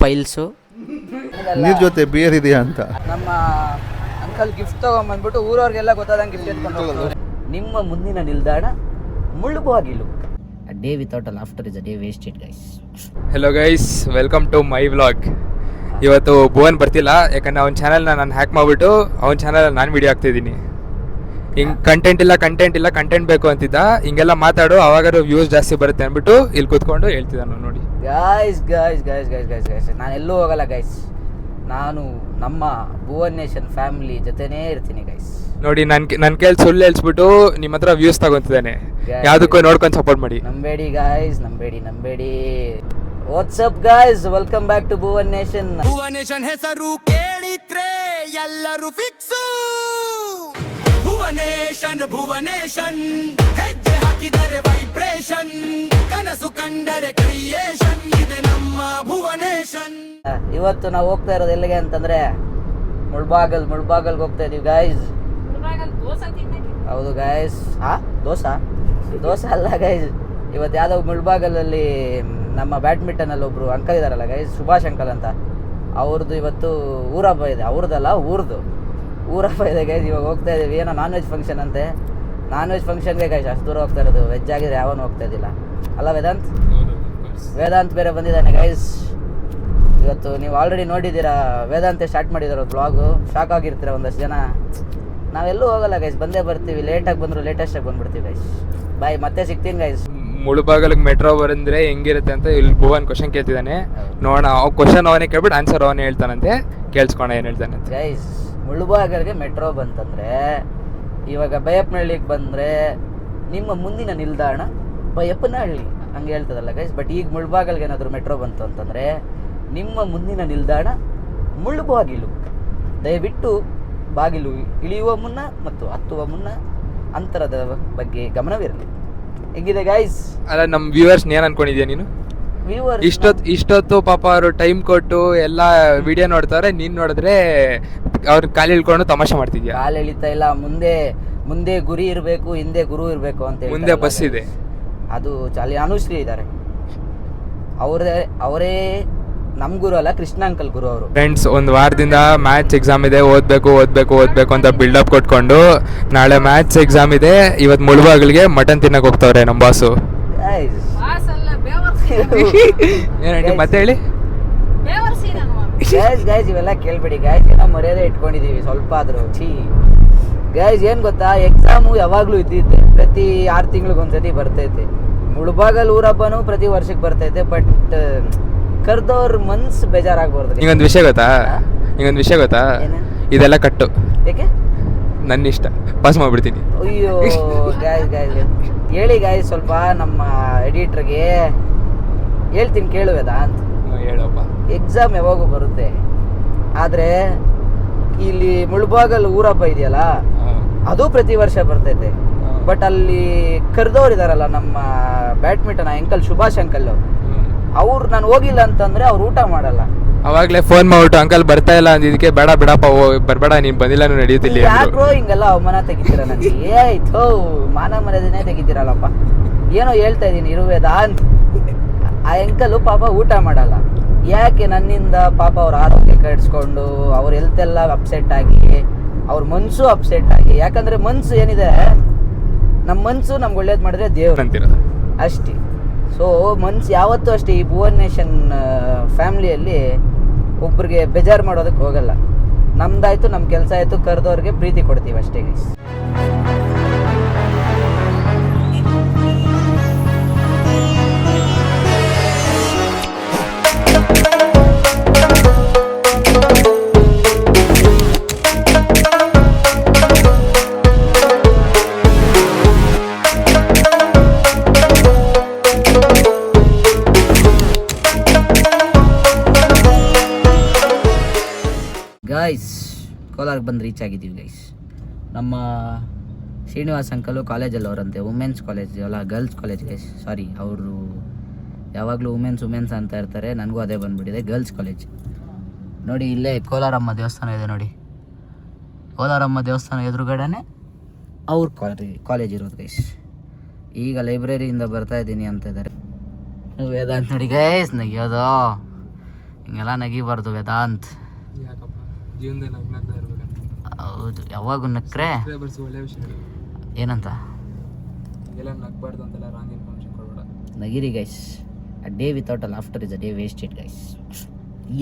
Piles ನೀರ್ ಜೊತೆ ಬೇರ್ ಇದೆಯಾ ಅಂತ ನಮ್ಮ ಅಂಕಲ್ ಗಿಫ್ಟ್ ತಗೊಂಬಂದ್ಬಿಟ್ಟು ಊರವ್ರಿಗೆಲ್ಲ ಗೊತ್ತಾದಂಗೆ ಗಿಫ್ಟ್ ಎತ್ಕೊಂಡು ಹೋಗ್ತಾರೆ. ನಿಮ್ಮ ಮುಂದಿನ ನಿಲ್ದಾಣ ಮುಳ್ಳುಬಾಗಿಲು. A day without a laughter is a day wasted, guys. Hello guys, welcome to my vlog. ಇವತ್ತು ಭುವನ್ ಬರ್ತಿಲ್ಲ, ಯಾಕಂದ್ರೆ ಅವ್ನ ಚಾನಲ್ನ ನಾನು ಹ್ಯಾಕ್ ಮಾಡಿಬಿಟ್ಟು ಅವ್ನ ಚಾನಲ್ ನಾನು ವಿಡಿಯೋ ಹಾಕ್ತಿದ್ದೀನಿ. ಹಿಂಗೆ ಕಂಟೆಂಟ್ ಇಲ್ಲ ಕಂಟೆಂಟ್ ಬೇಕು ಅಂತಿದ್ದ. ಹಿಂಗೆಲ್ಲ ಮಾತಾಡು, ಅವಾಗಾರು ವ್ಯೂಸ್ ಜಾಸ್ತಿ ಬರುತ್ತೆ ಅಂದ್ಬಿಟ್ಟು ಇಲ್ಲಿ ಕೂತ್ಕೊಂಡು ಹೇಳ್ತಿದ್ದಾನು ನೋಡಿ. ಗೈಸ್ ನಾನು ಎಲ್ಲೂ ಹೋಗಲ್ಲ ಗೈಸ್. ನಾನು ನಮ್ಮ ಭುವನ್ ನೇಷನ್ ಫ್ಯಾಮಿಲಿ ಜೊತೆನೇ ಇರ್ತೀನಿ ಗೈಸ್. ನೋಡಿ ನನ್ನ ಕೇಳಿ ಸುಳ್ಳು ಹೇಳ್ಸ್ಬಿಟ್ಟು ನಿಮ್ಮ ಹತ್ರ ವ್ಯೂಸ್ ತಗೊಂತಿದ್ದಾನೆ. ಯಾವುದಕ್ಕೂ ನೋಡ್ಕೊಂಡು ಸಪೋರ್ಟ್ ಮಾಡಿ. ನಂಬೇಡಿ ಗೈಸ್, ನಂಬೇಡಿ. What's up guys, welcome back to Bhuvan nation. Bhuvan nation ಹೆಸರು ಕೇಳಿದ್ರೆ ಎಲ್ಲರೂ ಫಿಕ್ಸು. ಭುವನೇಶನ್ ಹೆಜ್ಜೆ ಹಾಕಿದರೆ ವೈಬ್ರೇಷನ್, ಕನಸು ಕಂಡರೆ ಕ್ರಿಯೇಷನ್, ಇದೆ ನಮ್ಮ ಭುವನೇಶನ್. ಇವತ್ತು ನಾವು ಹೋಗ್ತಾ ಇರೋದು ಎಲ್ಲಿಗೆ ಅಂತಂದ್ರೆ ಮುಳ್ಬಾಗಲ್ಗೆ ಹೋಗ್ತಾ ಇದೀವಿ ಗೈಸ್. ಹೌದು ಗೈಸ್. ದೋಸೆ ಅಲ್ಲ ಗೈಸ್. ಇವತ್ತು ಯಾವುದೋ ಮುಳ್ಬಾಗಲಲ್ಲಿ ನಮ್ಮ ಬ್ಯಾಡ್ಮಿಂಟನಲ್ಲಿ ಒಬ್ರು ಅಂಕಲ್ ಇದಾರಲ್ಲ ಗೈಸ್, ಸುಭಾಷ್ ಅಂಕಲ್ ಅಂತ, ಅವ್ರದ್ದು ಇವತ್ತು ಊರಬ್ಬ ಇದೆ. ಊರಬ್ಬ ಇದೆ ಗೈಸ್. ಇವಾಗ ಹೋಗ್ತಾ ಇದೀವಿ, ಏನೋ ನಾನ್ ವೆಜ್ ಫಂಕ್ಷನ್ ಅಂತೆ. ನಾನ್ ವೆಜ್ ಫಂಕ್ಷನ್ಗೆ ಗೈಸ್ ಅಷ್ಟು ದೂರ ಹೋಗ್ತಾ ಇರೋದು. ವೆಜ್ ಆಗಿದ್ರೆ ಯಾವನು ಹೋಗ್ತಾ ಇದ್ದಿಲ್ಲ ಅಲ್ಲ. ವೇದಾಂತ್ ಬೇರೆ ಬಂದಿದ್ದಾನೆ ಗೈಸ್. ಇವತ್ತು ನೀವು ಆಲ್ರೆಡಿ ನೋಡಿದ್ದೀರಾ, ವೇದಾಂತೆ ಸ್ಟಾರ್ಟ್ ಮಾಡಿದಾರೆ ಬ್ಲಾಗು. ಶಾಕ್ ಆಗಿರ್ತೀರ ಒಂದಷ್ಟು ಜನ. ನಾವೆಲ್ಲೂ ಹೋಗಲ್ಲ ಗೈಸ್, ಬಂದೇ ಬರ್ತೀವಿ. ಲೇಟಾಗಿ ಬಂದರೂ ಲೇಟೆಸ್ಟಾಗಿ ಬಂದ್ಬಿಡ್ತೀವಿ ಗೈಸ್. ಬಾಯ್, ಮತ್ತೆ ಸಿಗ್ತೀನಿ ಗೈಸ್. ಮುಳುಬಾಗಲಿಗೆ ಮೆಟ್ರೋ ಬಂದ್ರೆ ಹೆಂಗಿರುತ್ತೆ ಅಂತ ಇಲ್ಲಿ ಭುವನ್ ಕ್ವಶನ್ ಕೇಳ್ತಿದ್ದಾನೆ. ನೋಡೋಣ, ಕ್ವಶನ್ ಅವನೇ ಕೇಳ್ಬಿಟ್ಟು ಆನ್ಸರ್ ಅವನೇ ಹೇಳ್ತಾನಂತೆ. ಕೇಳಿಸ್ಕೋಣ ಏನು ಹೇಳ್ತಾನೆ ಅಂತ. ಗೈಸ್, ಮುಳುಬಾಗಲ್ಗೆ ಮೆಟ್ರೋ ಬಂತಂದ್ರೆ, ಇವಾಗ ಬೈಯಪ್ಪನಹಳ್ಳಿಗೆ ಬಂದರೆ ನಿಮ್ಮ ಮುಂದಿನ ನಿಲ್ದಾಣ ಬೈಯಪ್ಪನಹಳ್ಳಿ ಹಂಗೆ ಹೇಳ್ತದಲ್ಲ ಗೈಸ್. ಬಟ್ ಈಗ ಮುಳುಬಾಗಲ್ಗೆ ಏನಾದರೂ ಮೆಟ್ರೋ ಬಂತು ಅಂತಂದರೆ ನಿಮ್ಮ ಮುಂದಿನ ನಿಲ್ದಾಣ ಮುಳ್ಳುಬಾಗಿಲು. ದಯವಿಟ್ಟು ಬಾಗಿಲು ಇಳಿಯುವ ಮುನ್ನ ಮತ್ತು ಹತ್ತುವ ಮುನ್ನ ಅಂತರದ ಬಗ್ಗೆ ಗಮನವಿರಲಿ. ಹೆಂಗಿದೆ ಗೈಸ್? ಅಲ್ಲ, ನಮ್ಮ ವ್ಯೂವರ್ಸ್ ಏನು ಅನ್ಕೊಂಡಿದ್ಯಾ ನೀನು? ಇಷ್ಟೊತ್ತು ಪಾಪ ಅವರು ಟೈಮ್ ಕೊಟ್ಟು ಎಲ್ಲ ವಿಡಿಯೋ ನೋಡ್ತಾರೆ. ನೀನು ನೋಡಿದ್ರೆ ಅವ್ರ ಕಾಲು ಇಳ್ಕೊಂಡು ತಮಾಷೆ ಮಾಡ್ತಿದ್ಯಾ? ಕಾಲು ಎಳಿತಾ ಇಲ್ಲ. ಮುಂದೆ ಗುರಿ ಇರಬೇಕು, ಹಿಂದೆ ಗುರು ಇರಬೇಕು ಅಂತ. ಮುಂದೆ ಬಸ್ ಇದೆ. ಅದು ಅಲ್ಲಿ ಅನುಶ್ರೀ ಇದ್ದಾರೆ. ಅವರೇ ನಮ್ ಗುರು ಅಲ್ಲ, ಕೃಷ್ಣ ಅಂಕಲ್ ಗುರು ಅವರು. ಫ್ರೆಂಡ್ಸ್, ಒಂದು ವಾರದಿಂದ ಮ್ಯಾಥ್ಸ್ ಎಕ್ಸಾಮ್ ಇದೆ, ಓದ್ಬೇಕು ಅಂತ ಬಿಲ್ಡಪ್ ಕೊಟ್ಕೊಂಡು ನಾಳೆ ಮ್ಯಾಥ್ಸ್ ಎಕ್ಸಾಮ್ ಇದೆ. ಇವತ್ತು ಮುಳುಬಾಗಿಲಿಗೆ ಮಟನ್ ತಿನ್ನಕ್ ಹೋಗ್ತಾವ್ರೆ ನಮ್ಮ ಬಾಸು. ಏನಂటే ಮತ್ತೆ ಹೇಳಿ ಗೈಸ್, ಇವೆಲ್ಲ ಕೇಳ್ಬೇಡಿ ಗೈಸ್. ಏನೋ ಮರ್ಯಾದೆ ಇಟ್ಕೊಂಡಿದೀವಿ ಸ್ವಲ್ಪ ಆದ್ರೂ. ಗೈಸ್, ಏನ್ ಗೊತ್ತಾ, ಎಕ್ಸಾಮು ಯಾವಾಗ್ಲೂ ಇದ್ದಿದ್ದೆ. ಪ್ರತಿ 6 ತಿಂಗಳಿಗೊಂದ್ಸತಿ ಬರ್ತೈತೆ. ಮುಳುಬಾಗಲ್ ಊರಬ್ಬನು ಪ್ರತಿ ವರ್ಷಕ್ಕೆ ಬರ್ತೈತೆ. ಬಟ್ ಕರ್ದವ್ರ ಮನ್ಸು ಬೇಜಾರಾಗ್ಬಾರ್ದು. ನಿಂಗೊಂದು ವಿಷಯ ಗೊತ್ತಾ? ಇದೆಲ್ಲ ಕಟ್ಟು. ಏಕೆ? ನನ್ನ ಇಷ್ಟ, ಪಾಸ್ ಮಾಡ್ಬಿಡ್ತೀನಿ. ಅಯ್ಯೋ ಗೈಸ್ ಹೇಳಿ ಗೈಸ್, ಸ್ವಲ್ಪ ನಮ್ಮ ಎಡಿಟರ್ಗೆ ಹೇಳ್ತೀನಿ ಕೇಳುವೇದಾ ಅಂತ. ಹೇಳಪ್ಪ. ಎಕ್ಸಾಮ್ ಯಾವಾಗೂ ಬರುತ್ತೆ, ಆದರೆ ಇಲ್ಲಿ ಮುಳ್ಬಾಗಲ್ ಊರಬ್ಬ ಇದೆಯಲ್ಲ, ಅದು ಪ್ರತಿ ವರ್ಷ ಬರ್ತೈತೆ. ಬಟ್ ಅಲ್ಲಿ ಕರೆದವ್ರು ಇದಾರಲ್ಲ, ನಮ್ಮ ಬ್ಯಾಡ್ಮಿಂಟನ್ ಅಂಕಲ್ ಸುಭಾಷ್ ಅಂಕಲ್, ಅವ್ರು ನಾನು ಹೋಗಿಲ್ಲ ಅಂತಂದ್ರೆ ಅವ್ರು ಊಟ ಮಾಡಲ್ಲ. ಅವಾಗಲೇ ಫೋನ್ ಮಾಡ್ಬಿಟ್ಟು ಅಂಕಲ್ ಬರ್ತಾ ಇಲ್ಲ ಅಂದಿದ್ದಕ್ಕೆ ಬೇಡ ಬಿಡಪ್ಪ ಬರ್ಬೇಡ, ನೀನ್ ಬಂದಿಲ್ಲ ನಡೆಯುತ್ತಿಲ್ಲ. ಯಾಕ್ರೋ ಹಿಂಗೆಲ್ಲ ಅವಮಾನ ತೆಗಿತೀರ ನನಗೆ? ಏಯ್ತೋ, ಮಾನ ಮರ್ಯಾದೆನೇ ತೆಗಿತೀರಲ್ಲಪ್ಪ. ಏನೋ ಹೇಳ್ತಾ ಇದ್ದೀನಿ ಇರುವೇದಾ ಅಂತ. ಆ ಅಂಕಲ್ ಪಾಪ ಊಟ ಮಾಡಲ್ಲ. ಯಾಕೆ? ನನ್ನಿಂದ ಪಾಪ ಅವ್ರ ಆರೋಗ್ಯ ಕೆಡಿಸ್ಕೊಂಡು, ಅವ್ರ ಹೆಲ್ತ್ ಎಲ್ಲ ಅಪ್ಸೆಟ್ ಆಗಿ, ಅವ್ರ ಮನ್ಸು ಅಪ್ಸೆಟ್ ಆಗಿ. ಯಾಕಂದ್ರೆ ಮನ್ಸು ಏನಿದೆ, ನಮ್ಮ ಮನ್ಸು ನಮ್ಗೆ ಒಳ್ಳೇದು ಮಾಡಿದ್ರೆ ದೇವ್ರು ಅಂತಿರೋದು ಅಷ್ಟೇ. ಸೊ ಮನ್ಸು ಯಾವತ್ತೂ ಅಷ್ಟೇ. ಈ ಭುವನ್ ನೇಷನ್ ಫ್ಯಾಮ್ಲಿಯಲ್ಲಿ ಒಬ್ರಿಗೆ ಬೇಜಾರು ಮಾಡೋದಕ್ಕೆ ಹೋಗಲ್ಲ. ನಮ್ದಾಯ್ತು, ನಮ್ಮ ಕೆಲಸ ಆಯಿತು, ಕರೆದವ್ರಿಗೆ ಪ್ರೀತಿ ಕೊಡ್ತೀವಿ ಅಷ್ಟೇ ಗೈಸ್. ಗೈಸ್, ಕೋಲಾರಕ್ಕೆ ಬಂದು ರೀಚ್ ಆಗಿದ್ದೀವಿ ಗೈಸ್. ನಮ್ಮ ಶ್ರೀನಿವಾಸ್ ಅಂಕಲು ಕಾಲೇಜಲ್ಲಿ ಅವರಂತೆ, ವುಮೆನ್ಸ್ ಕಾಲೇಜ್ ಅಲ್ಲ, ಗರ್ಲ್ಸ್ ಕಾಲೇಜ್ ಗೈಸ್. ಸಾರಿ, ಅವರು ಯಾವಾಗಲೂ ವುಮೆನ್ಸ್ ಅಂತ ಇರ್ತಾರೆ. ನನಗೂ ಅದೇ ಬಂದುಬಿಟ್ಟಿದೆ, ಗರ್ಲ್ಸ್ ಕಾಲೇಜ್. ನೋಡಿ, ಇಲ್ಲೇ ಕೋಲಾರಮ್ಮ ದೇವಸ್ಥಾನ ಇದೆ ನೋಡಿ. ಕೋಲಾರಮ್ಮ ದೇವಸ್ಥಾನ ಎದುರುಗಡೆನೆ ಅವ್ರ ಕಾಲೇಜ್ ಇರೋದು ಗೈಸ್. ಈಗ ಲೈಬ್ರರಿಯಿಂದ ಬರ್ತಾ ಇದ್ದೀನಿ ಅಂತ ಇದ್ದಾರೆ. ವೇದಾಂತ್ ನೋಡಿ ಗೈಸ್, ನಗಿಯೋದು ಹಿಂಗೆಲ್ಲ ನಗಿಬಾರ್ದು ವೇದಾಂತ್. ಯಾಕಪ್ಪ ಜೀವನದಲ್ಲಿ ನಗ್ನಾಗ್ತಾ ಇರ್ಬೇಕಂತ. ಹೌದು, ಯಾವಾಗ ನಕ್ರೆ ಸಬ್ಸ್ಕ್ರೈಬರ್ಸ್ ಒಳ್ಳೆ ವಿಷಯ ಹೇಳು. ಏನಂತ ಎಲ್ಲ ನಗ್ಬಾರ್ದು ಅಂತೆಲ್ಲ ರಾಂಗ್ ಇನ್ಫಾರ್ಮೇಷನ್ ಕೊಡಬೇಡ. ನಗಿರಿ guys. A day without a laughter is a day wasted guys.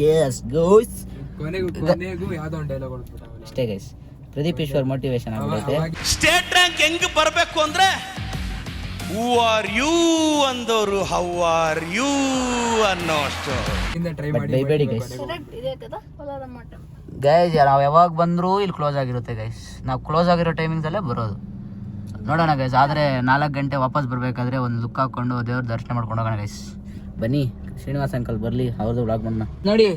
Yes guys. ಕೊನೆಗೂ ಯಾವ್ದೋ ಒಂದು ಡೈಲಾಗ್ ಹೊಡ್ಬಿಟ್ಟ ಅಷ್ಟೇ ಗೈಸ್. ಪ್ರದೀಪ್ ಈಶ್ವರ್ ಮೋಟಿವೇಶನ್ ಆಗ್ಬಿಡುತ್ತೆ. ಸ್ಟೇಟ್ ರ್ಯಾಂಕ್ ಹೆಂಗ್ ಬರಬೇಕು ಅಂದ್ರೆ ಹೂ ಆರ್ ಯು ಅಂದವರು ಹೌ ಆರ್ ಯು ಅನ್ನೋ ಅಷ್ಟು ಟ್ರೈ ಬಟ್ ಮಾಡಿ ಬೈಬೇಡಿ ಗೈಸ್. ಗೈಸ್ ನಾವು ಯಾವಾಗ ಬಂದರೂ ಇಲ್ಲಿ ಕ್ಲೋಸ್ ಆಗಿರುತ್ತೆ ಗೈಸ್. ನಾವು ಕ್ಲೋಸ್ ಆಗಿರೋ ಟೈಮಿಂಗ್ಸಲ್ಲೇ ಬರೋದು. ನೋಡೋಣ ಗೈಸ್. ಆದರೆ 4 ಗಂಟೆ ವಾಪಸ್ ಬರಬೇಕಾದ್ರೆ ಒಂದು ಲುಕ್ ಹಾಕ್ಕೊಂಡು ದೇವ್ರ ದರ್ಶನ ಮಾಡ್ಕೊಂಡು ಹೋಗೋಣ ಗೈಸ್. ಬನ್ನಿ ಶ್ರೀನಿವಾಸ್ ಅಂಕಲ್ ಬರಲಿ, ಅವ್ರದ್ದು ವ್ಲಾಗ್ ಮಾಡೋಣ. ನೋಡಿ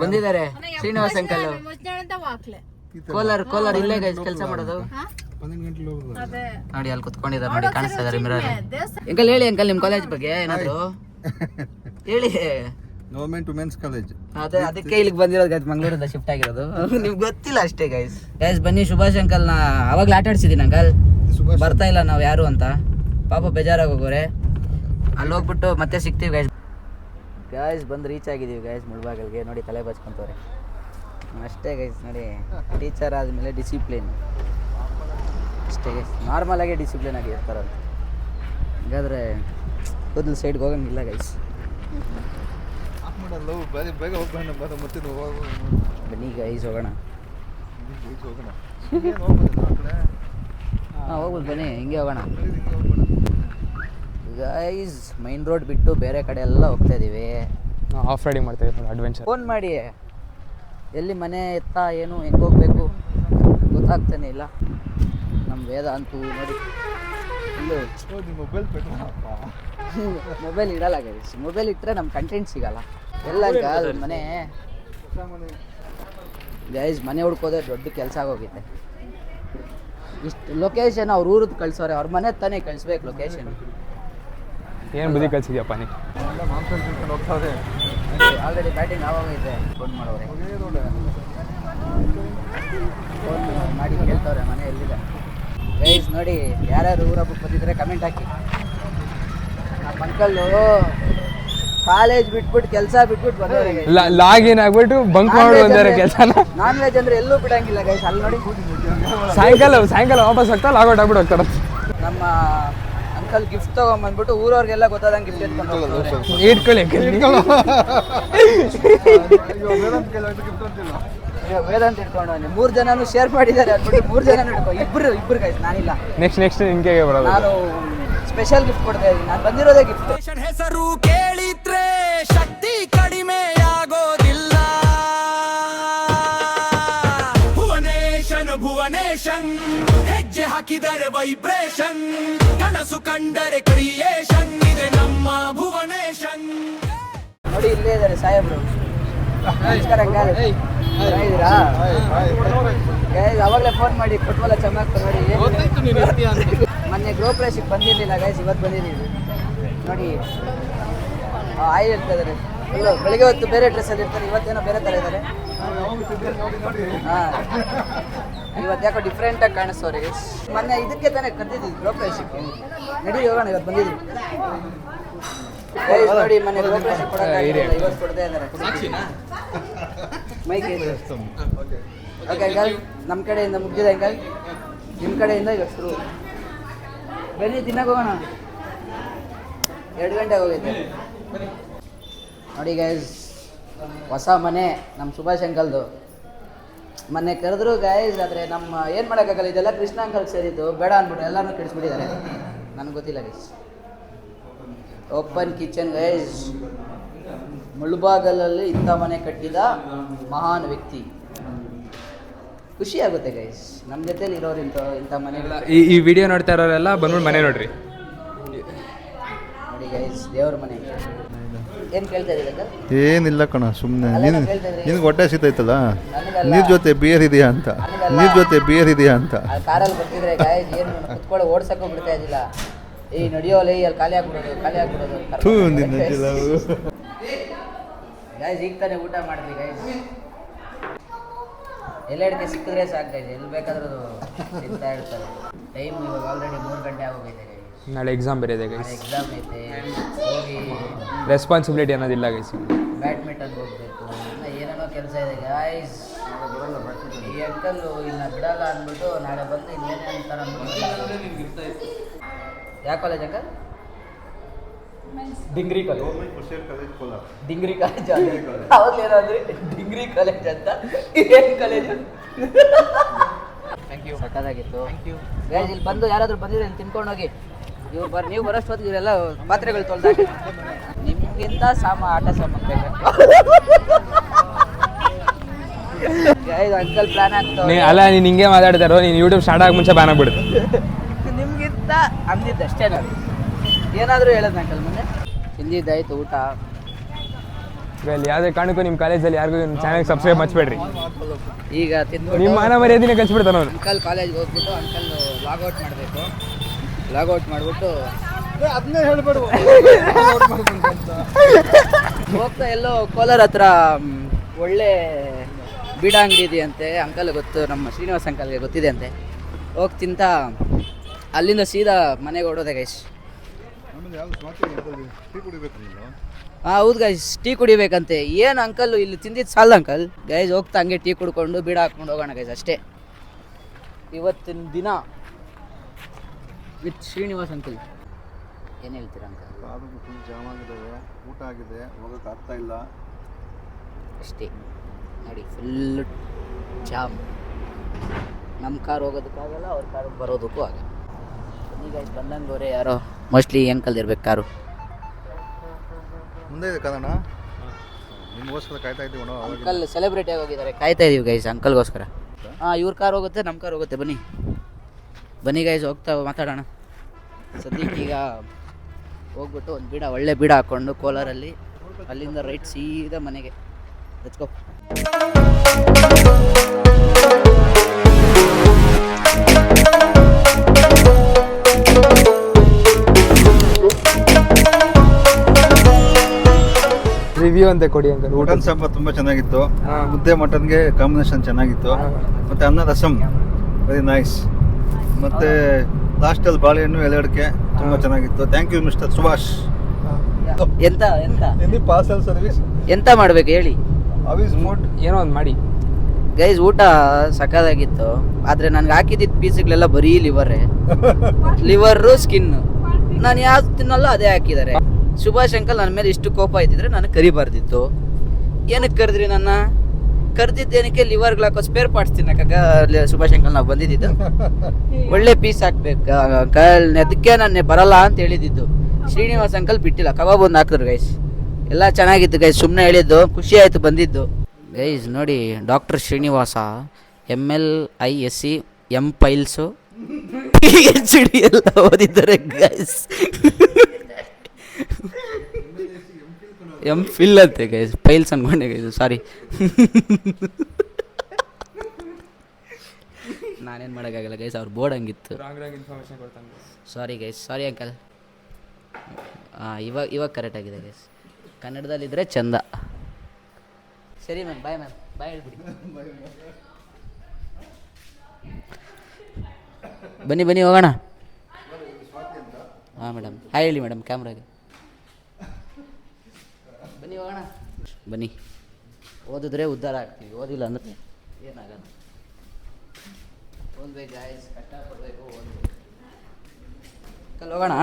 ಬಂದಿದ್ದಾರೆ ಶ್ರೀನಿವಾಸ್ ಅಂಕಲ್. ಕೋಲಾರ್ ಇಲ್ಲೇ ಗೈಸ್ ಕೆಲಸ ಮಾಡೋದು. ನೋಡಿ ಅಲ್ಲಿ ಕುತ್ಕೊಂಡಿದ್ದಾರೆ ನೋಡಿ, ಕಾಣಿಸ್ತಾ ಇದಾರೆ ಮಿರರ್. ಅಂಕಲ್ ಹೇಳಿ ಅಂಕಲ್ ನಿಮ್ಮ ಕಾಲೇಜ್ ಬಗ್ಗೆ ಏನಾದ್ರು ಹೇಳಿ. Government women's college. ಅದೇ ಅದಕ್ಕೆ ಇಲ್ಲಿಗೆ ಬಂದಿರೋದು ಗೈಸ್, ಮಂಗಳೂರಿಂದ ಶಿಫ್ಟ್ ಆಗಿರೋದು. ನಿಮ್ಗೆ ಗೊತ್ತಿಲ್ಲ ಅಷ್ಟೇ ಗೈಸ್. ಗೈಸ್ ಬನ್ನಿ ಸುಭಾಷ್ ಅಂಕಲ್ನ ಅವಾಗಲೇ ಆಟ ಆಡ್ಸಿದ್ದೀನಿ ಅಂಕಲ್, ಬರ್ತಾ ಇಲ್ಲ ನಾವು ಯಾರು ಅಂತ ಪಾಪ ಬೇಜಾರಾಗಿ ಹೋಗೋರೆ. ಅಲ್ಲಿ ಹೋಗ್ಬಿಟ್ಟು ಮತ್ತೆ ಸಿಗ್ತೀವಿ ಗೈಸ್. ಗೈಸ್ ಬಂದು ರೀಚ್ ಆಗಿದ್ದೀವಿ ಗೈಸ್ ಮುಳ್ಬಾಗಲ್ಗೆ. ನೋಡಿ ತಲೆ ಬಚ್ಕೊಂತವ್ರೆ ಅಷ್ಟೇ ಗೈಸ್. ನೋಡಿ ಟೀಚರ್ ಆದಮೇಲೆ ಡಿಸಿಪ್ಲಿನ್ ಅಷ್ಟೇ ಗೈಸ್. ನಾರ್ಮಲಾಗಿ ಡಿಸಿಪ್ಲಿನ್ ಆಗಿ ಇರ್ತಾರಂತ. ಹಾಗಾದರೆ ಕೂದಲು ಸೈಡ್ಗೆ ಹೋಗಂಗಿಲ್ಲ ಗೈಸ್. ಬೇಗ ಹೋಗೋಣ ಮತ್ತೆ ಬನ್ನಿ ಗೈಸ್ ಹೋಗೋಣ. ಹಾಂ ಹೋಗ್ಬೋದು ಬನ್ನಿ, ಹಿಂಗೆ ಹೋಗೋಣ ಗೈಸ್. ಮೈನ್ ರೋಡ್ ಬಿಟ್ಟು ಬೇರೆ ಕಡೆ ಎಲ್ಲ ಹೋಗ್ತಾ ಇದ್ದೀವಿ. ಆಫ್ ರೈಡಿಂಗ್ ಮಾಡ್ತಾ ಇದ್ದೀವಿ, ಅಡ್ವೆಂಚರ್. ಫೋನ್ ಮಾಡಿ ಎಲ್ಲಿ ಮನೆ ಎತ್ತ ಏನು ಹೆಂಗೆ ಹೋಗ್ಬೇಕು ಗೊತ್ತಾಗ್ತಾನೆ ಇಲ್ಲ. ನಮ್ಮ ವೇದ ಅಂತೂ ನೋಡಿ ಇಲ್ಲೂ ಮೊಬೈಲ್ ಇಡಲ್ಲ ಗೈಸ್. ಮೊಬೈಲ್ ಇಟ್ಟರೆ ನಮ್ಮ ಕಂಟೆಂಟ್ ಸಿಗಲ್ಲ. ಎಲ್ಲ ಮನೆ ಗೈಸ್, ಮನೆ ಹುಡ್ಕೋದ್ರೆ ದೊಡ್ಡ ಕೆಲಸ ಆಗೋಗಿದೆ. ಇಷ್ಟು ಲೊಕೇಶನ್ ಅವ್ರ ಊರದ್ದು ಕಳ್ಸೋರೆ, ಅವ್ರ ಮನೆ ತಾನೇ ಕಳಿಸ್ಬೇಕು ಲೊಕೇಶನ್. ಏನು ಬುದ್ಧಿ ಕಳ್ಸಿದ್ಯಪ್ಪ ನೀ? ಆಲ್ರೆಡಿ ಬ್ಯಾಟಿಂಗ್ ಆಗೋಗೈತೆ. ಫೋನ್ ಮಾಡೋರೆ, ಫೋನ್ ಮಾಡಿ ಕೇಳ್ತವ್ರೆ ಮನೆ ಎಲ್ಲಿದೆ. ಗೈಸ್ ನೋಡಿ ಯಾರ್ಯಾರು ಊರ ಹಬ್ಬಕ್ಕೆ ಬಂದಿದ್ರೆ ಕಮೆಂಟ್ ಹಾಕಿ. ನಮ್ಮ ಅಂಕಲ್ಲು ಕಾಲೇಜ್ ಬಿಟ್ಬಿಟ್ಟು ಕೆಲಸ ಬಿಟ್ಬಿಟ್ಟು ಬಂದವ್ರೆ. ಲಾಗಿನ್ ಆಗ್ಬಿಟ್ಟು ಬಂಕ್ ಮಾಡಿ ಬಂದಾರೆ ಕೆಲಸನ. ನಾನ್ ವೆಜ್ ಅಂದ್ರೆ ಎಲ್ಲೂ ಬಿಡಂಗಿಲ್ಲ ಗೈಸ್. ಅಲ್ಲಿ ನೋಡಿ ಸಾಯಂಕಾಲ ವಾಪಸ್ ಹೋಗ್ತಾ ಲಾಗೌಟ್ ಆಗ್ಬಿಟ್ಟು ಹೋಗ್ತಾರೆ. ನಮ್ಮ ಅಂಕಲ್ ಗಿಫ್ಟ್ ತಗೊಂಡ್ಬಂದ್ಬಿಟ್ಟು ಊರವ್ರಿಗೆಲ್ಲ ಗೊತ್ತಾದಂಗೆ ಗಿಫ್ಟ್ ಎತ್ಕೊಂಡು ಹೋಗ್ತಾರೆ. ಇಟ್ಕೊಳ್ಳಿ ವೇದಾಂತ ಇಟ್ಕೊಂಡು 3 ಜನನು ಶೇರ್ ಮಾಡಿದ್ದಾರೆ ಅಂದ್ಬಿಟ್ಟು 3 ಜನ ಇಬ್ರು ಗೈಸ್, ನಾನಿಲ್ಲ. ನೆಕ್ಸ್ಟ್ ನಿನ್ಗೆ ಬರೋದು. ನಾನು ಸ್ಪೆಷಲ್ ಗಿಫ್ಟ್ ಕೊಡ್ತಾ ಇದ್ದೀನಿ. ನಾನು ಬಂದಿರೋದೇ ಗಿಫ್ಟ್. ಹೆಸರು ಕೇಳಿದ್ರೆ ಶಕ್ತಿ ಕಡಿಮೆ ಆಗೋದಿಲ್ಲ. ಭುವನೇಶನ್ ಹೆಜ್ಜೆ ಹಾಕಿದರೆ ವೈಬ್ರೇಷನ್, ಕನಸು ಕಂಡರೆ ಕ್ರಿಯೇಷನ್, ಇದೆ ನಮ್ಮ ಭುವನೇಶನ್. ನೋಡಿ ಇಲ್ಲೇ ಇದ್ದಾರೆ ಸಾಹೇಬ್ರು. ನಮಸ್ಕಾರ ಅಂಕಲ್, ಚೆನ್ನಾಗಿದ್ದೀರಾ? ಗೈಸ್ ಅವಾಗಲೇ ಫೋನ್ ಮಾಡಿ ಕೊಟ್ವಲ್ಲ ಚಮಕ್ ನೋಡಿ. ಮೊನ್ನೆ ಗೃಹಪ್ರವೇಶಕ್ಕೆ ಬಂದಿರಲಿಲ್ಲ ಗೈಸ್, ಇವತ್ತು ಬಂದಿದ್ದೀವಿ. ನೋಡಿ ಆಯ್ ಹೇಳ್ತಾ ಇದ್ದಾರೆ. ಇಲ್ಲ ಬೆಳಿಗ್ಗೆ ಹೊತ್ತು ಬೇರೆ ಡ್ರೆಸ್ಸಲ್ಲಿ ಇರ್ತಾರೆ, ಇವತ್ತೇನೋ ಬೇರೆ ಥರ ಇದ್ದಾರೆ. ಹಾಂ ಇವತ್ತು ಯಾಕೋ ಡಿಫ್ರೆಂಟಾಗಿ ಕಾಣಿಸ್ತವ್ರೆ ಗೈಸ್. ಮೊನ್ನೆ ಇದಕ್ಕೆ ತಾನೇ ಕರೆದಿದ್ದೀವಿ ಗೃಹಪ್ರವೇಶಕ್ಕೆ. ನಡಿ ಹೋಗೋಣ, ಇವತ್ತು ಬಂದಿದ್ದೀವಿ ಗೈಸ್. ನೋಡಿ ಮೊನ್ನೆ ಗೃಹಪ್ರವೇಶಕ್ಕೆ ಕೊಡೋಕ್ಕಾಗಿಲ್ಲ, ಇವತ್ತು ಕೊಡ್ತಾ ಇದ್ದಾರೆ ಮೈಕ್. ಓಕೆ ಅಂಕಲ್, ನಮ್ಮ ಕಡೆಯಿಂದ ಮುಗಿದಿದೆ ಅಂಕಲ್, ನಿಮ್ಮ ಕಡೆಯಿಂದ ಇವತ್ತು ಶುರು. ಬನ್ನಿ ತಿನ್ನಕ್ಕೆ ಹೋಗೋಣ. 2 ಗಂಟೆಗೆ ಹೋಗೈತೆ. ನೋಡಿ ಗೈಸ್ ಹೊಸ ಮನೆ ನಮ್ಮ ಸುಭಾಷ್ ಅಂಕಲ್ದು. ಮೊನ್ನೆ ಕರೆದ್ರು ಗೈಸ್, ಆದರೆ ನಮ್ಮ ಏನು ಮಾಡೋಕ್ಕಾಗಲ್ಲ, ಇದೆಲ್ಲ ಕೃಷ್ಣ ಅಂಕಲ್ಗೆ ಸೇರಿದ್ದು. ಬೇಡ ಅಂದ್ಬಿಟ್ಟು ಎಲ್ಲರೂ ಕೆಡಿಸ್ಬಿಟ್ಟಿದ್ದಾರೆ. ನನಗೆ ಗೊತ್ತಿಲ್ಲ ಗೈಸ್. Open kitchen guys. ಮುಳ್ಬಾಗಲಲ್ಲಿ ಇಂಥ ಮನೆ ಕಟ್ಟಿದ ಮಹಾನ್ ವ್ಯಕ್ತಿ. ಖುಷಿ ಆಗುತ್ತೆ ಗೈಸ್, ನಮ್ಮ ಜೊತೆಲಿ ಇರೋರು ಇಂಥ ಮನೆಗಳ. ಈ ವಿಡಿಯೋ ನೋಡ್ತಾ ಇರೋರೆಲ್ಲ ಬಂದ್ಬಿಟ್ಟು ಮನೆ ನೋಡ್ರಿ. ನೋಡಿ ಗೈಸ್ ದೇವ್ರ ಮನೆ. ಏನು ಕೇಳ್ತಾ ಇದ್ದೀರಾ? ಏನಿಲ್ಲ ಕಣ, ಸುಮ್ಮನೆ ನಿನಗೆ ಹೊಟ್ಟೆ ಸಿಗ್ತೈತಲ್ಲ, ನೀರ್ ಜೊತೆ ಬಿಯರ್ ಇದೆಯಾ ಅಂತ. ಕಾರಲ್ಲಿ ಬರ್ತಿದ್ರೆ ಗೈಸ್ ಏನು ಕುತ್ಕೊಳ್ಳಿ ಓಡ್ಸಕ್ಕೂ ಬಿಡ್ತಾ ಇದ್ದಿಲ್ಲ. ನಡಿಯೋಲ್ಲ ಅಲ್ಲಿ ಖಾಲಿ ಆಗ್ಬಿಡೋದು. ಗೈಸ್ ಈಗ ತಾನೇ ಊಟ ಮಾಡಿದ್ವಿ ಗೈಸ್. ಎಲ್ಲೆಡ್ಗೆ ಸಿಕ್ಕಿದ್ರೆ ಸಾಕು ಗೈಸ್, ಎಲ್ಲಿ ಬೇಕಾದ್ರೂ ತಿಂತಾ ಇರ್ತಾರೆ. ಟೈಮ್ ಇವಾಗ ಆಲ್ರೆಡಿ 3 ಗಂಟೆ ಆಗೋಗೈತೆ ಗೈಸ್. ನಾಳೆ ಎಕ್ಸಾಮ್ ಬೇರೆ ಇದೆ ಗೈಸ್. ಎಕ್ಸಾಮ್ ಐತೆ, ಹೋಗಿ ರೆಸ್ಪಾನ್ಸಿಬಿಲಿಟಿ ಅನ್ನೋದಿಲ್ಲ ಗೈಸ್. ಬ್ಯಾಡ್ಮಿಂಟನ್ ಹೋಗ್ಬೇಕು, ಇನ್ನು ಏನೇನೋ ಕೆಲಸ ಇದೆ ಗಾಯ್ಸ್. ಈ ಅಂಕಲ್ಲು ಇನ್ನು ಬಿಡಲ್ಲ ಅಂದ್ಬಿಟ್ಟು ನಾಳೆ ಬಂದು ಇನ್ನೇನೇ ಅಂತಾರೆ ಅಂದ್ಬಿಟ್ಟು. ಯಾವ college uncle? Degree college. Degree college ಅವಾಗಲೇ ಏನಾದ್ರಿ ಡಿಂಗ್ರಿ ಕಾಲೇಜ್ ಅಂತ. ಏನು ಕಾಲೇಜು? Thank you. ಸಕ್ಕತ್ತಾಗಿತ್ತು. ಗೈಸ್ ಇಲ್ಲಿ ಬಂದು ಯಾರಾದರೂ ಬಂದಿದ್ರೆ ಇಲ್ಲಿ ತಿನ್ಕೊಂಡು ಹೋಗಿ. ನೀವು ಬರೋಷ್ಟೊತ್ತಿಗೆ ಇವರೆಲ್ಲ ಪಾತ್ರೆಗಳು ತೊಳೆದಾಕಿ. ನಿಮ್ಗಿಂತ ಆಟ ಸಾಮಾನು ಬೇಕು. ಗೈಸ್ ಅಂಕಲ್ ಪ್ಲಾನ್ ಆಗ್ತಾವೆ. ಅಲ್ಲ ನೀನು ಹಿಂಗೆ ಮಾತಾಡ್ತಾರೋ, ನೀನು ಯೂಟ್ಯೂಬ್ ಸ್ಟಾರ್ಟ್ ಆಗಿ ಮುಂಚೆ ಬ್ಯಾನ್ ಆಗ್ಬಿಡುತ್ತೆ. ನಿಮ್ಗಿಂತ ಅಂದಿದ್ದು ಅಷ್ಟೇ. ನಾನು ಏನಾದರೂ ಹೇಳೋದು ಅಂಕಲ್ ಮುಂದೆ. ತಿಂದಿದ್ದಾಯ್ತು ಊಟ. ಇಲ್ಲಿ ಯಾವುದೇ ಕಾರಣಕ್ಕೂ ನಿಮ್ಮ ಕಾಲೇಜಲ್ಲಿ ಯಾರಿಗೂ ಚಾನಲ್ಗೆ ಸಬ್ಸ್ಕ್ರೈಬ್ ಮಚ್ಚಬೇಡ್ರಿ. ಈಗ ತಿಂದು ನಿಮ್ಮ ಮಾನ ಮರ್ಯಾದಿನೇ ಕಚ್ಬಿಡ್ತಾನೆ ಅವನು. ಅಂಕಲ್ ಕಾಲೇಜ್ಗೆ ಹೋಗ್ಬಿಟ್ಟು ಅಂಕಲ್ ಲಾಗೌಟ್ ಮಾಡಬೇಕು. ಲಾಗೌಟ್ ಮಾಡಿಬಿಟ್ಟು ಅದನ್ನೇ ಹೇಳ್ಬೇಡ. ಹೋಗ್ತಾ ಎಲ್ಲೋ ಕೋಲಾರ ಹತ್ರ ಒಳ್ಳೆ ಬೀಡ ಅಂಗಡಿ ಇದೆಯಂತೆ. ಅಂಕಲ್ ಗೊತ್ತು, ನಮ್ಮ ಶ್ರೀನಿವಾಸ್ ಅಂಕಲ್ಗೆ ಗೊತ್ತಿದೆ ಅಂತೆ. ಹೋಗಿ ತಿಂತ ಅಲ್ಲಿಂದ ಸೀದಾ ಮನೆಗೆ ಹೊಡೋದೆ ಗೈಸ್. ಹೌದು ಗೈಸ್, ಟೀ ಕುಡಿಬೇಕಂತೆ. ಏನು ಅಂಕಲ್ ಇಲ್ಲಿ ತಿಂದಿದ್ದು ಸಾಲ ಅಂಕಲ್. ಗೈಸ್ ಹೋಗ್ತಾ ಹಂಗೆ ಟೀ ಕುಡ್ಕೊಂಡು ಬೀಡ ಹಾಕ್ಕೊಂಡು ಹೋಗೋಣ ಗೈಸ್ ಅಷ್ಟೇ. ಇವತ್ತಿನ ದಿನ ವಿತ್ ಶ್ರೀನಿವಾಸ್ ಅಂಕಲ್. ಏನು ಹೇಳ್ತೀರಾ ಅಂಕಲ್? ಫುಲ್ ಜಾಮ್ ಆಗಿದ್ದಾವೆ, ಊಟ ಆಗಿದೆ, ಹೋಗೋಕೆ ಆಗ್ತಾ ಇಲ್ಲ ಅಷ್ಟೇ. ನೋಡಿ ಫುಲ್ ಜಾಮ್. ನಮ್ಮ ಕಾರ್ ಹೋಗೋದಕ್ಕಾಗಲ್ಲ, ಅವ್ರ ಕಾರ್ ಬರೋದಕ್ಕೂ ಆಗಲ್ಲ. ಈಗ ಬಂದಂಗೆ ಅವರೇ ಯಾರೋ ಮೋಸ್ಟ್ಲಿ ಅಂಕಲ್ ಇರ್ಬೇಕು ಕಾರು. ಮುಂದೆ ಇದೆ ಕಾರಣ ನಿಮಗೋಸ್ಕರ ಕಾಯ್ತಾ ಇದ್ದೀವಿ ನಾವು. ಅಂಕಲ್ ಸೆಲೆಬ್ರಿಟಿ ಆಗಿ ಹೋಗಿದ್ದಾರೆ, ಕಾಯ್ತಾ ಇದೀವಿ ಗೈಸ್ ಅಂಕಲ್ಗೋಸ್ಕರ. ಹಾಂ ಇವ್ರ ಕಾರ್ ಹೋಗುತ್ತೆ, ನಮ್ಮ ಕಾರ್ ಹೋಗುತ್ತೆ. ಬನ್ನಿ ಬನ್ನಿ ಗೈಸ್, ಹೋಗ್ತಾ ಮಾತಾಡೋಣ. ಸದ್ಯಕ್ಕೆ ಈಗ ಹೋಗ್ಬಿಟ್ಟು ಒಂದು ಬೀಡ, ಒಳ್ಳೆ ಬೀಡ ಹಾಕ್ಕೊಂಡು ಕೋಲಾರಲ್ಲಿ, ಅಲ್ಲಿಂದ ರೈಟ್ ಸೀದಾ ಮನೆಗೆ. Let's go. ರಿವ್ಯೂ ಅಂತ ಕೊಡಿ ಅಂಕಲ್. ಮಟನ್ ಸಾಂಬಾರ್ ತುಂಬ ಚೆನ್ನಾಗಿತ್ತು. ಮುದ್ದೆ ಮಟನ್ಗೆ ಕಾಂಬಿನೇಷನ್ ಚೆನ್ನಾಗಿತ್ತು. ಮತ್ತು ಅನ್ನ ರಸಂ ವೆರಿ ನೈಸ್. ಮತ್ತು ಲಾಸ್ಟಲ್ಲಿ ಬಾಳೆಹಣ್ಣು ಎಲೆಗಡಕೆ ತುಂಬ ಚೆನ್ನಾಗಿತ್ತು. Thank you mister Subhash. ಎಂತ ಎಂತ ಎನಿ ಪಾರ್ಸಲ್ ಸರ್ವಿಸ್ ಎಂತ ಮಾಡ್ಬೇಕು ಹೇಳಿ? ಅವಿಸ್ ಫುಡ್ ಏನೋ ಒಂದು ಮಾಡಿ ಗೈಸ್. ಊಟ ಸಕ್ಕತ್ತಾಗಿತ್ತು, ಆದರೆ ನನಗೆ ಹಾಕಿದ್ದಿದ್ದು ಪೀಸ್ಗಳೆಲ್ಲ ಬರೀ ಲಿವರು ಸ್ಕಿನ್ನು. ನಾನು ಯಾವ್ದು ತಿನ್ನಲ್ಲ ಅದೇ ಹಾಕಿದ್ದಾರೆ. ಸುಭಾಷ್ ಅಂಕಲ್ ನನ್ನ ಮೇಲೆ ಇಷ್ಟು ಕೋಪ ಇದ್ದಿದ್ರೆ ನನಗೆ ಕರಿಬಾರ್ದಿತ್ತು. ಏನಕ್ಕೆ ಕರೆದ್ರಿ ನನ್ನ? ಕರೆದಿದ್ದೇನಕ್ಕೆ? ಲಿವರ್ಗಳು ಹಾಕೋ ಸ್ಪೇರ್ ಪಾರ್ಟ್ಸ್ ತಿನ್ನಕ್ಕಾಗ ಸುಭಾಷ್ ಅಂಕಲ್ ನಾವು ಬಂದಿದ್ದು. ಒಳ್ಳೆ ಪೀಸ್ ಹಾಕ್ಬೇಕು ಅಂಕಲ್, ಅದಕ್ಕೆ ನಾನು ಬರಲ್ಲ ಅಂತ ಹೇಳಿದ್ದು. ಶ್ರೀನಿವಾಸ್ ಅಂಕಲ್ ಬಿಟ್ಟಿಲ್ಲ, ಕಬಾಬ್ ಒಂದು ಹಾಕಿದ್ರು ಗೈಸ್. ಎಲ್ಲ ಚೆನ್ನಾಗಿತ್ತು ಗೈಸ್, ಸುಮ್ಮನೆ ಹೇಳಿದ್ದು, ಖುಷಿ ಆಯಿತು ಬಂದಿದ್ದು ಗೈಸ್. ನೋಡಿ doctor Srinivasa, MLISC, M piles, PhD ಎಲ್ಲ ಓದಿದ್ದಾರೆ ಗೈಸ್. MPhil ಅಂತೆ ಗೈಸ್, ಪೈಲ್ಸ್ ಅನ್ಕೊಂಡೆ ಗೈಸ್, ಸಾರಿ. ನಾನೇನು ಮಾಡೋಕ್ಕಾಗಲ್ಲ ಗೈಸ್, ಅವ್ರು ಬೋರ್ಡ್ ಹಂಗಿತ್ತು. Sorry guys, sorry uncle. ಇವಾಗ ಕರೆಕ್ಟಾಗಿದೆ ಗೈಸ್. ಕನ್ನಡದಲ್ಲಿದ್ದರೆ ಚಂದ. ಸರಿ ಮ್ಯಾಮ್, ಬಾಯ್ ಮ್ಯಾಮ್, ಬಾಯ್ ಹೇಳ್ಬಿಡಿ. ಬನ್ನಿ ಹೋಗೋಣ. ಹಾಂ ಮೇಡಮ್, ಹಾಯ್ ಹೇಳಿ ಮೇಡಮ್ ಕ್ಯಾಮ್ರಾಗೆ. ಬನ್ನಿ ಹೋಗೋಣ. ಬನ್ನಿ, ಓದಿದ್ರೆ ಉದ್ಧಾರ ಆಗ್ತೀವಿ, ಓದಿಲ್ಲ ಅಂದರೆ ಏನಾಗಲ್ಲ. ಓದ್ಬೇಕು ಗಾಯ್ಸ್, ಕಷ್ಟಪಡಬೇಕು, ಓದ್ಬೇಕು. ಕಲ್ ಹೋಗೋಣ.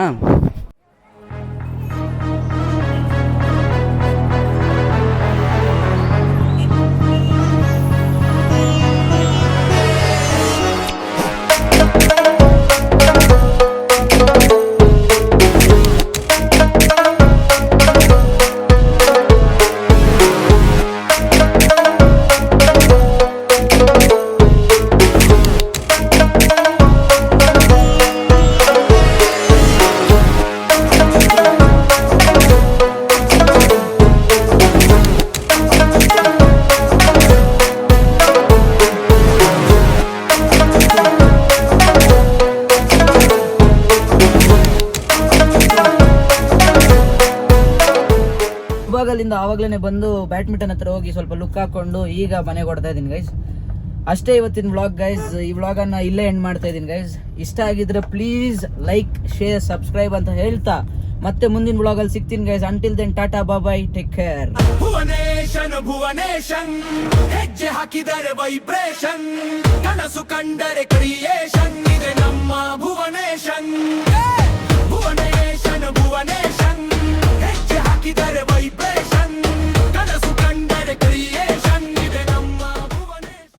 ಇವಾಗಲಿಂದ ಆವಾಗಲೇ ಬಂದು ಬ್ಯಾಡ್ಮಿಂಟನ್ ಹತ್ರ ಹೋಗಿ ಸ್ವಲ್ಪ ಲುಕ್ ಹಾಕೊಂಡು ಈಗ ಮನೆಗೆ ಹೊಡ್ತಾ ಇದ್ದೀನಿ ಗೈಸ್. ಅಷ್ಟೇ ಇವತ್ತಿನ ವ್ಲಾಗ್ ಗೈಸ್. ಈ ವ್ಲಾಗನ್ನು ಇಲ್ಲೇ ಎಂಡ್ ಮಾಡ್ತಾ ಇದ್ದೀನಿ ಗೈಸ್. ಇಷ್ಟ ಆಗಿದ್ರೆ ಪ್ಲೀಸ್ ಲೈಕ್, ಶೇರ್, ಸಬ್ಸ್ಕ್ರೈಬ್ ಅಂತ ಹೇಳ್ತಾ ಮತ್ತೆ ಮುಂದಿನ ಬ್ಲಾಗಲ್ಲಿ ಸಿಗ್ತೀನಿ ಗೈಸ್. ಅಂಟಿಲ್ ದೆನ್ ಟಾಟಾ ಬಾಯ್, ಟೇಕ್ ಕೇರ್. ಭುವನೇಶನ್ ಹೆಜ್ಜೆ ಹಾಕಿದರೆ ವೈಬ್ರೇಷನ್, ಕನಸು ಕಂಡರೆ ಕ್ರಿಯೇಷನ್, ಇದೆ ನಮ್ಮ ಭುವನೇಶನ್.